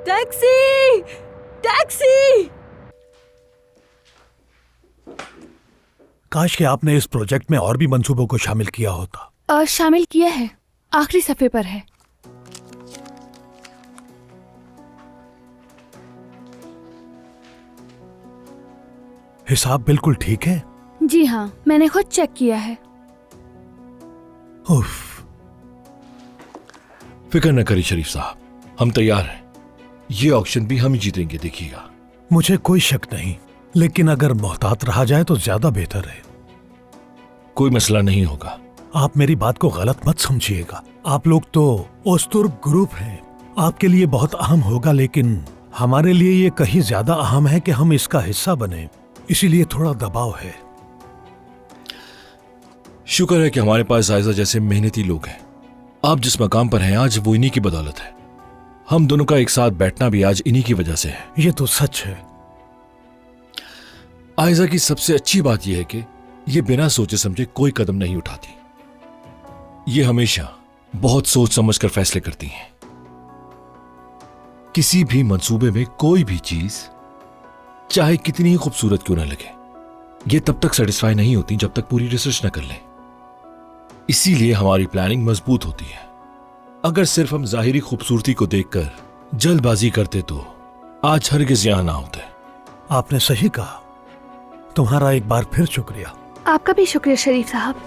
Taxi! Taxi! काश कि आपने इस प्रोजेक्ट में और भी मंसूबों को शामिल किया होता। शामिल किया है, आखिरी सफ़े पर है। हिसाब बिल्कुल ठीक है? जी हाँ, मैंने खुद चेक किया है। उफ। फिक्र न करिए शरीफ साहब, हम तैयार हैं। ये ऑक्शन भी हम ही जीतेंगे, देखिएगा। मुझे कोई शक नहीं, लेकिन अगर मोहतात रहा जाए तो ज्यादा बेहतर है। कोई मसला नहीं होगा। आप मेरी बात को गलत मत समझिएगा। आप लोग तो ओस्तुर्ग ग्रुप हैं, आपके लिए बहुत अहम होगा, लेकिन हमारे लिए ये कहीं ज्यादा अहम है कि हम इसका हिस्सा बने, इसीलिए थोड़ा दबाव है। शुक्र है कि हमारे पास आयजा जैसे मेहनती लोग हैं। आप जिस मकाम पर हैं आज, वो इन्हीं की बदौलत है। हम दोनों का एक साथ बैठना भी आज इन्हीं की वजह से है। ये तो सच है। आयजा की सबसे अच्छी बात यह है कि ये बिना सोचे समझे कोई कदम नहीं उठाती। ये हमेशा बहुत सोच समझ कर फैसले करती हैं। किसी भी मंसूबे में कोई भी चीज चाहे कितनी ही खूबसूरत क्यों ना लगे, ये तब तक सेटिस्फाई नहीं होती जब तक पूरी रिसर्च न कर लें। इसीलिए हमारी प्लानिंग मजबूत होती है। अगर सिर्फ हम जाहिरी खूबसूरती को देखकर जल्दबाजी करते तो आज हरगिज यहां ना होते। आपने सही कहा। तुम्हारा एक बार फिर शुक्रिया। आपका भी शुक्रिया शरीफ साहब।